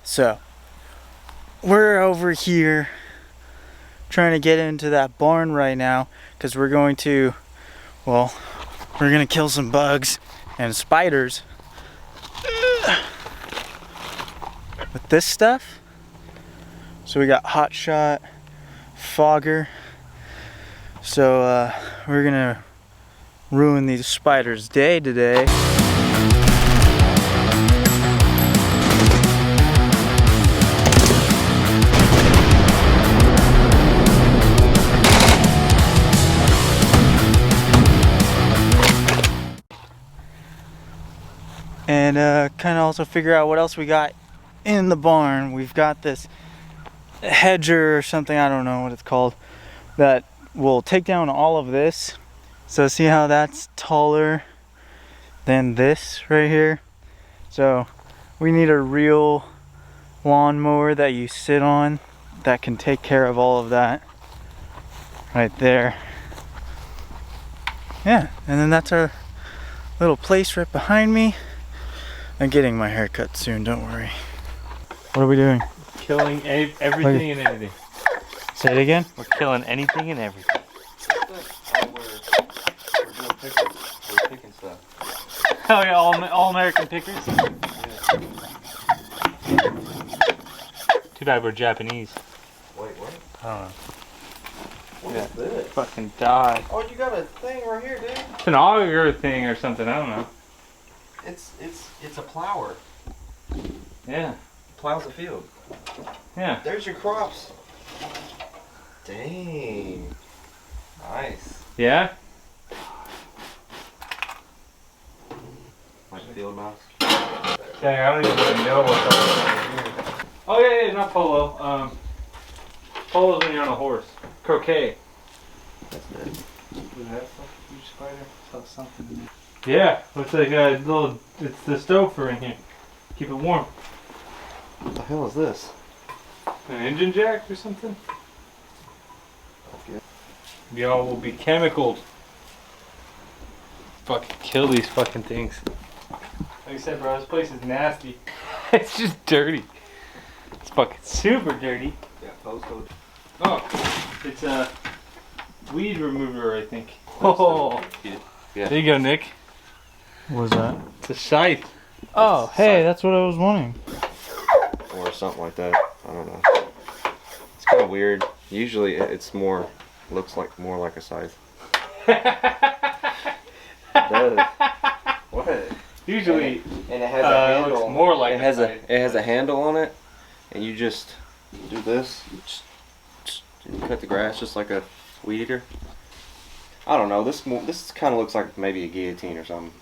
So, we're over here trying to get into that barn right now because we're going to, well, we're going to kill some bugs and spiders with this stuff. So we got hot shot, fogger. So we're going to ruin these spiders' day today. And kind of also figure out what else we got in the barn. We've got this hedger or something, I don't know what it's called, that will take down all of this. So see how that's taller than this right here? So we need a real lawnmower that you sit on that can take care of all of that right there. Yeah, and then that's our little place right behind me. I'm getting my hair cut soon, don't worry. What are we doing? Killing everything and anything. Say it again? We're killing anything and everything. We're doing pickles. We're picking stuff. Oh yeah, all American pickers? Yeah. Too bad we're Japanese. Wait, what? I don't know. What is this? Fucking die. Oh, you got a thing right here, dude. It's an auger thing or something, I don't know. It's a plower. Yeah. It plows the field. Yeah. There's your crops. Dang. Nice. Yeah? Like field mouse. Dang, I don't even really know what's up here. Oh yeah, not polo. Polo's when you're on a horse. Croquet. That's good. Was that a huge spider? Saw something in there. Yeah, looks like a little, it's the stove for in here. Keep it warm. What the hell is this? An engine jack or something? Okay. Y'all will be chemicaled. Fucking kill these fucking things. Like I said, bro, this place is nasty. It's just dirty. It's fucking super dirty. Yeah, postcode. Oh, it's a weed remover, I think. Oh, Yeah. there you go, Nick. What was that? It's a scythe. Oh, hey, that's what I was wondering. Or something like that. I don't know. It's kind of weird. Usually it's more, looks like more like a scythe. It does. What? Usually, and it has a it handle. looks more like it has a handle on it, and you just do this. You cut the grass just like a weed eater. I don't know. This kind of looks like maybe a guillotine or something.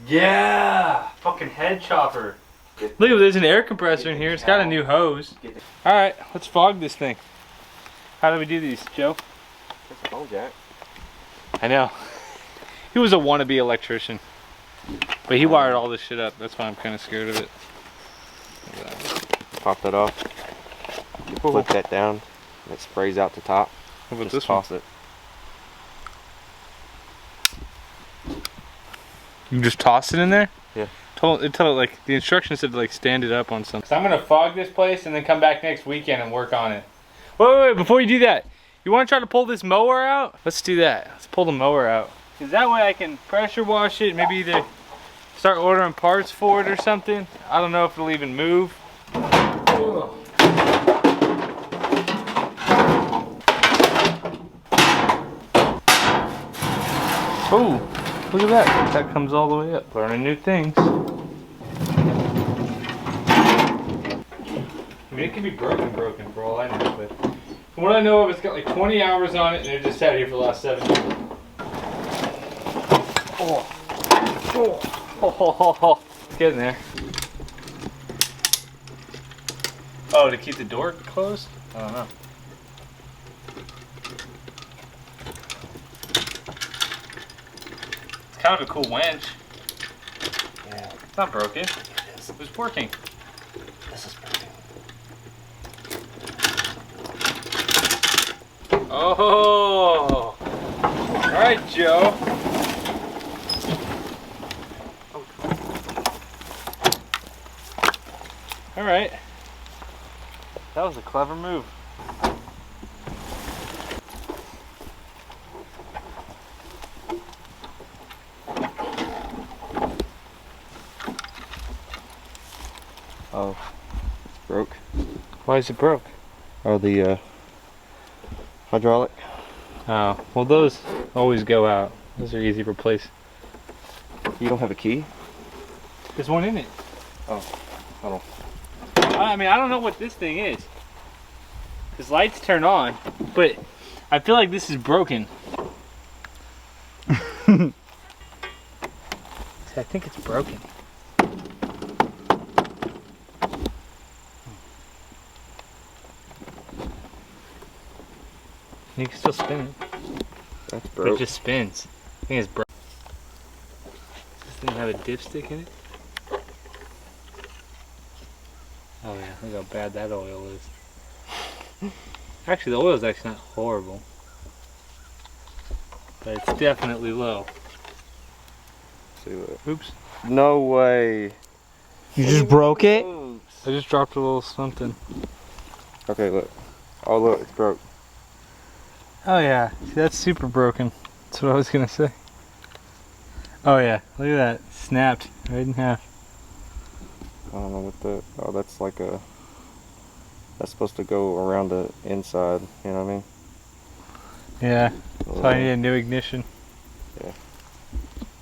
Yeah, fucking head chopper. Look, there's an air compressor in here. It's got a new hose. All right, let's fog this thing. How do we do these, Joe? That's a phone jack. I know. He was a wannabe electrician, but he wired all this shit up. That's why I'm kind of scared of it. Pop that off. You flip that down, and it sprays out the top. How about Just this one? toss it. You just toss it in there? Yeah. Like the instructions said to like stand it up on something. So I'm gonna fog this place and then come back next weekend and work on it. Wait, before you do that, you wanna try to pull this mower out? Let's do that. Let's pull the mower out. Cause that way I can pressure wash it, maybe either start ordering parts for it or something. I don't know if it'll even move. Ugh. Oh. Look at that. That comes all the way up. Learning new things. I mean, it could be broken for all I know, but from what I know of, it's got like 20 hours on it, and it just sat here for the last 7 years. Oh. It's getting there. Oh, to keep the door closed? I don't know. Kind of a cool winch. Yeah. It's not broken. It is. It was working. This is broken. Oh! Alright, Joe. All right. That was a clever move. Oh, broke. Why is it broke? Oh, the hydraulic. Oh, well those always go out. Those are easy to replace. You don't have a key? There's one in it. Oh, hold on. I mean, I don't know what this thing is. Because lights turn on, but I feel like this is broken. I think it's broken. You can still spin it. That's But broke. it just spins. I think it's broken. Does this thing have a dipstick in it? Oh yeah, look how bad that oil is. Actually, the oil is actually not horrible. But it's definitely low. See what? Oops. No way. You just broke it? I just dropped a little something. Okay, look. Oh, look, it's broke. Oh yeah, see, that's super broken. That's what I was gonna say. Oh yeah, look at that. Snapped right in half. I don't know what the. Oh, that's like a. That's supposed to go around the inside. You know what I mean? Yeah, so I need a new ignition.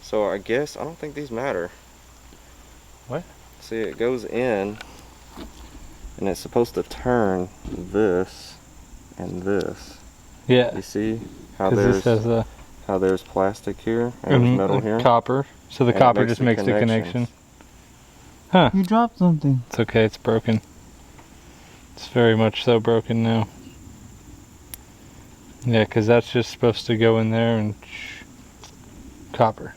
So I guess I don't think these matter. What? See, it goes in, and it's supposed to turn this and this. Yeah, You see how because there's this has a how there's plastic here and there's metal here. copper. So the And it copper makes just the makes the connections. connection. Huh. You dropped something. It's okay, it's broken. It's very much so broken now. Yeah, because that's just supposed to go in there and copper.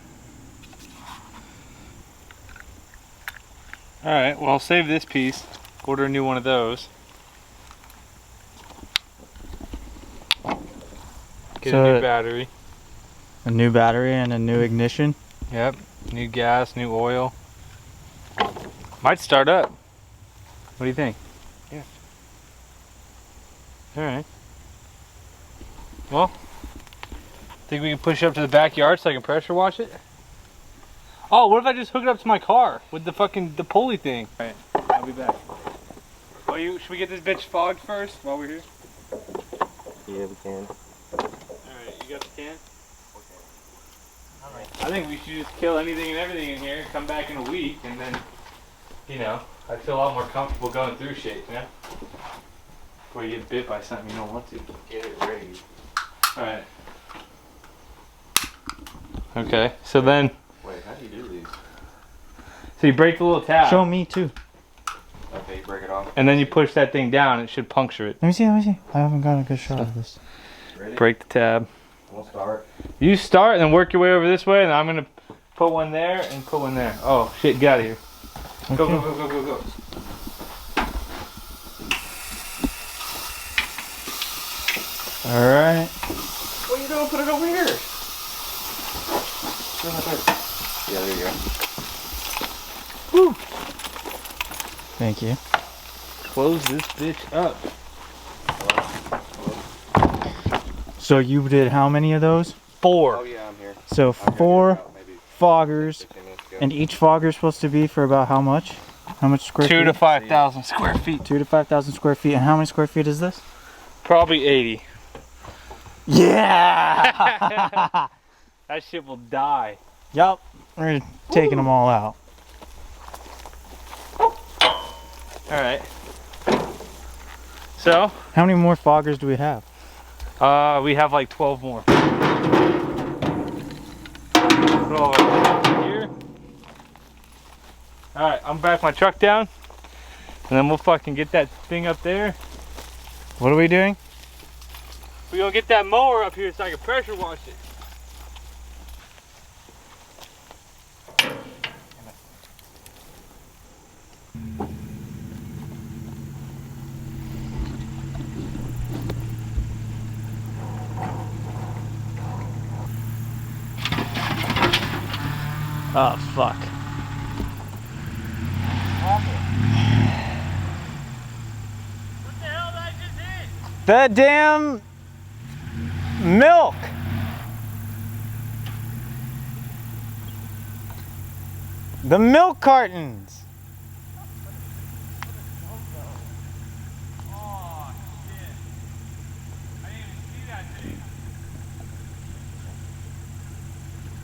Alright, well I'll save this piece. Order a new one of those. Get So a new battery. A new battery and a new ignition. Yep. New gas, new oil. Might start up. What do you think? Yeah. Alright. Well, think we can push it up to the backyard so I can pressure wash it? Oh, what if I just hook it up to my car with the pulley thing? Alright, I'll be back. Oh, should we get this bitch fogged first while we're here? Yeah, we can. Alright, you got the can? Alright. I think we should just kill anything and everything in here, come back in a week, and then, you know, I feel a lot more comfortable going through shit, you know? Before you get bit by something you don't want to. Get it ready. Alright. Okay, so then, Wait, how do you do these? so you break the little tab, Show me too. Okay, you break it off. and then you push that thing down, it should puncture it. Let me see, let me see. I haven't got a good shot of this. Ready? Break the tab. We'll start. You start and then work your way over this way, and I'm gonna put one there and put one there. Oh shit, get out of here. Go, Okay. go, go, go, go, go. Alright. What are you doing? Put it over here. Yeah, there you go. Thank you. Close this bitch up. So you did how many of those? 4. Oh yeah, I'm here. So I got 4 about maybe foggers. 15 minutes ago. And each fogger is supposed to be for about how much? How much square 2 feet? to 5,000 square feet. 2 to 5,000 square feet. And how many square feet is this? Probably 80. Yeah! That shit will die. Yup. We're taking them all out. Alright. So, How many more foggers do we have? we have like 12 more. Put all of our stuff in here. Alright, I'm back my truck down. And then we'll fucking get that thing up there. What are we doing? We're gonna get that mower up here so I can pressure wash it. Oh, fuck. The damn milk. The milk cartons. Oh, shit. I didn't even see that thing.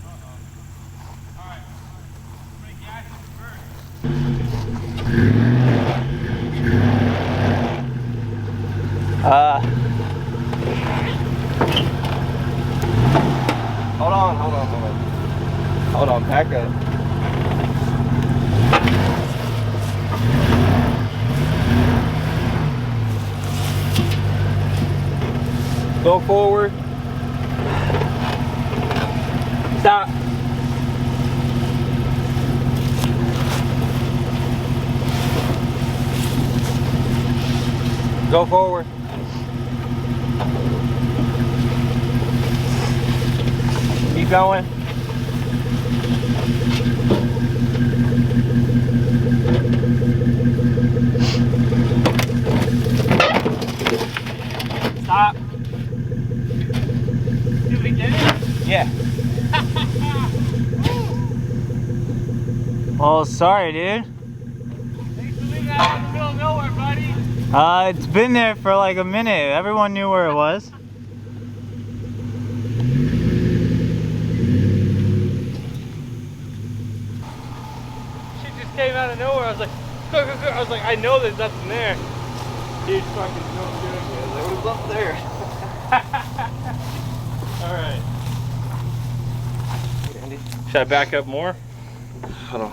Uh-oh. Alright. I'm gonna gas it first. Hold on. Hold on, back up. Go forward. Stop. Go forward. Keep going. Stop. Did we get it? Yeah. Oh, sorry, dude. Thanks for leaving that in the middle of nowhere, buddy. It's been there for like a minute. Everyone knew where it was. Shit just came out of nowhere. I was like, go. I was like, I know there's nothing there. Dude, fucking don't do it. It was up there. Alright. Andy. Should I back up more? Hold on.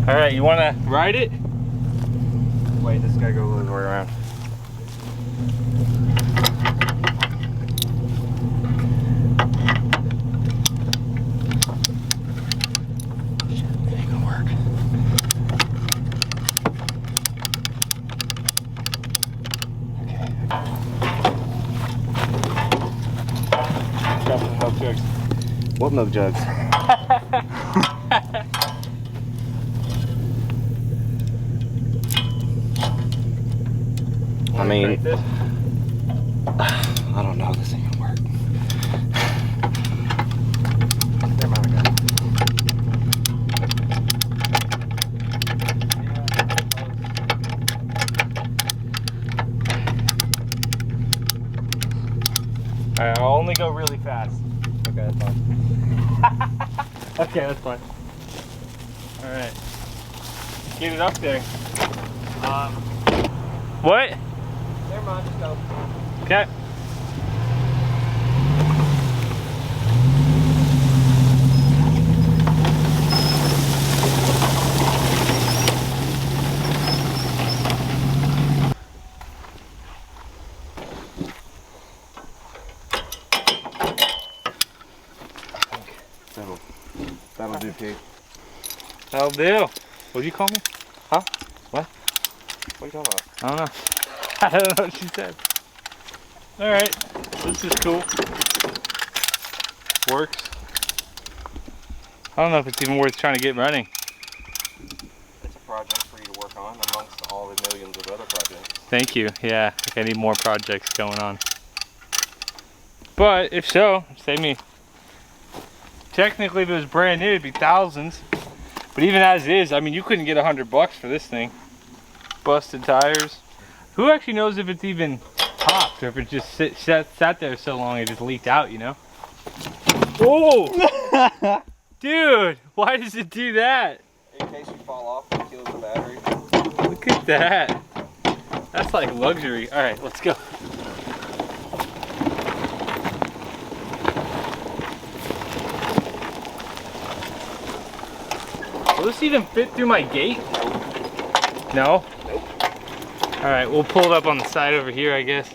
Alright, you wanna ride it? Wait, this guy go all the way around. Shit, it ain't gonna work. Grab some milk jugs. What milk jugs? I mean, This? I don't know. This ain't gonna work. Never mind, I got it. Alright, I'll only go really fast. Okay, that's fine. Okay, that's fine. Alright. Get it up there. What? Never mind, just go. Okay. That'll do, Pete. That'll do. What'd you call me? Huh? What? What are you talking about? I don't know. I don't know what she said. Alright. This is cool. Works. I don't know if it's even worth trying to get running. It's a project for you to work on amongst all the millions of other projects. Thank you. Yeah, I think I need more projects going on. But if so, save me. Technically, if it was brand new, it'd be thousands. But even as is, I mean, you couldn't get $100 for this thing. Busted tires. Who actually knows if it's even popped or if it just sat there so long it just leaked out, you know? Oh! Dude, why does it do that? In case you fall off, it kills the battery. Look at that. That's like luxury. All right, let's go. Will this even fit through my gate? No? Nope. All right, we'll pull it up on the side over here, I guess.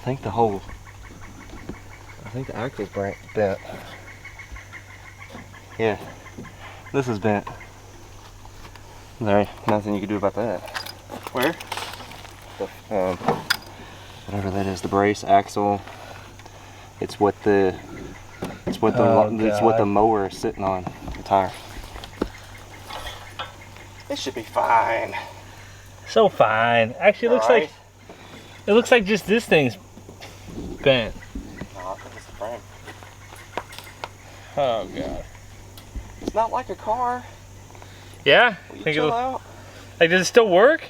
I think the axle's bent. Yeah, this is bent. There, nothing you can do about that. Where? The, whatever that is, the brace axle. It's what the it's what the mower is sitting on, the tire. It should be fine. So fine. Actually, Alright. it looks like just this thing's bent. No, I think it's the frame. Oh god. It's not like a car. Yeah. Will you Think chill it'll out? like does it still work?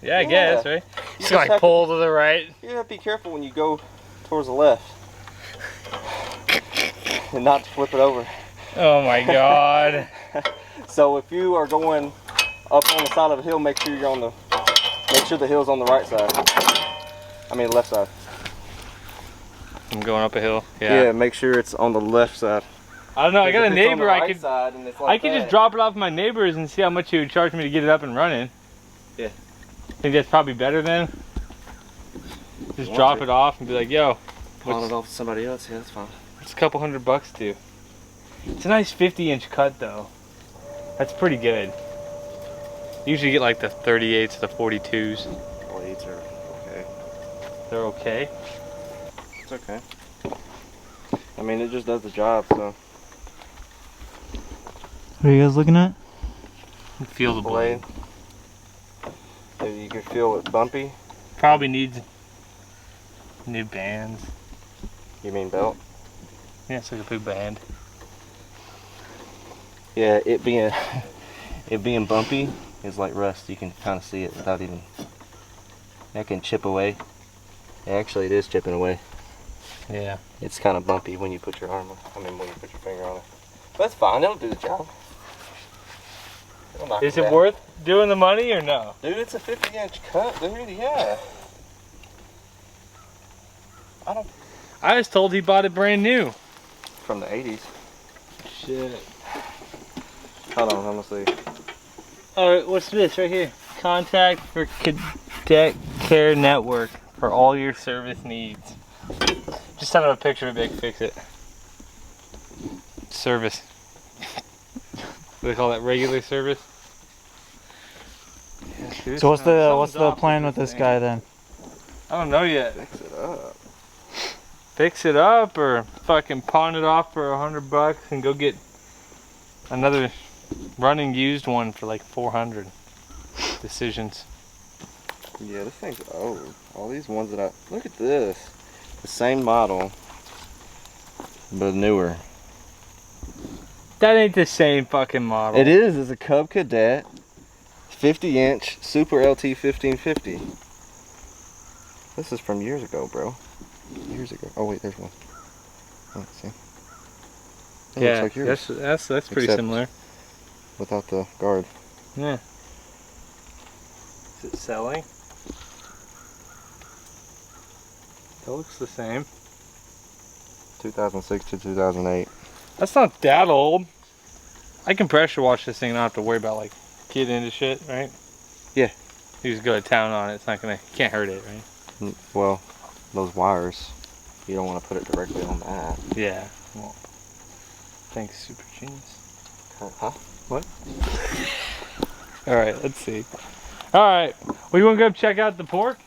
Yeah, I Yeah. guess, right? You Just just like have to- pull to the right. You have to be careful when you go towards the left. And not to flip it over. Oh my god. So if you are going up on the side of a hill, make sure the hill's on the right side. I mean left side. I'm going up a hill. Yeah, make sure it's on the left side. I don't know. I got a neighbor. I could I just drop it off my neighbors and see how much he would charge me to get it up and running. Yeah. Think that's probably better then. Just Want drop to. it off and be like, "Yo, Pawn what's, it off to somebody else. Yeah, that's fine. what's a couple $100 do?" It's a nice 50-inch cut though. That's pretty good. Usually get like the 38s, the 42s. Blades are okay. They're okay. It's okay. I mean, it just does the job, so. What are you guys looking at? Feel the blade. Maybe you can feel it bumpy. Probably needs new bands. You mean belt? Yeah, it's like a big band. Yeah, it being bumpy is like rust. You can kind of see it without even. That can chip away. Actually, it is chipping away. Yeah. It's kind of bumpy when you put your arm on. I mean, when you put your finger on it. But it's fine. It'll do the job. It'll knock Is it it down. worth doing the money or no? Dude, it's a 50-inch cut, dude. Yeah. I was told he bought it brand new. From the 80s. Shit. Hold on, I'm gonna see. Alright, what's this right here? Contact for Cadet Care Network for all your service needs. Just send him a picture of it, fix it. Service. What do they call that, regular service? Yeah, dude, So what's the something's plan off with this thing. guy then? I don't know yet. Fix it up. Fix it up or fucking pawn it off for $100 and go get another running used one for like 400. Decisions. Yeah, this thing's old. All these ones that I... Look at this. The same model, but newer. That ain't the same fucking model. It is. It's a Cub Cadet 50-inch Super LT 1550. This is from years ago, bro. Years ago. Oh wait, there's one. Let's see. That Yeah, looks like yours. that's pretty Except- similar. Without the guard. Yeah. Is it selling? That looks the same. 2006 to 2008. That's not that old. I can pressure wash this thing and not have to worry about like getting into shit, right? Yeah. You just go to town on it. It's not gonna, can't hurt it, right? Well, those wires, you don't want to put it directly on that. Yeah. Well, thanks, Super Genius. Huh? All right, let's see. All right, well, you want to go check out the pork?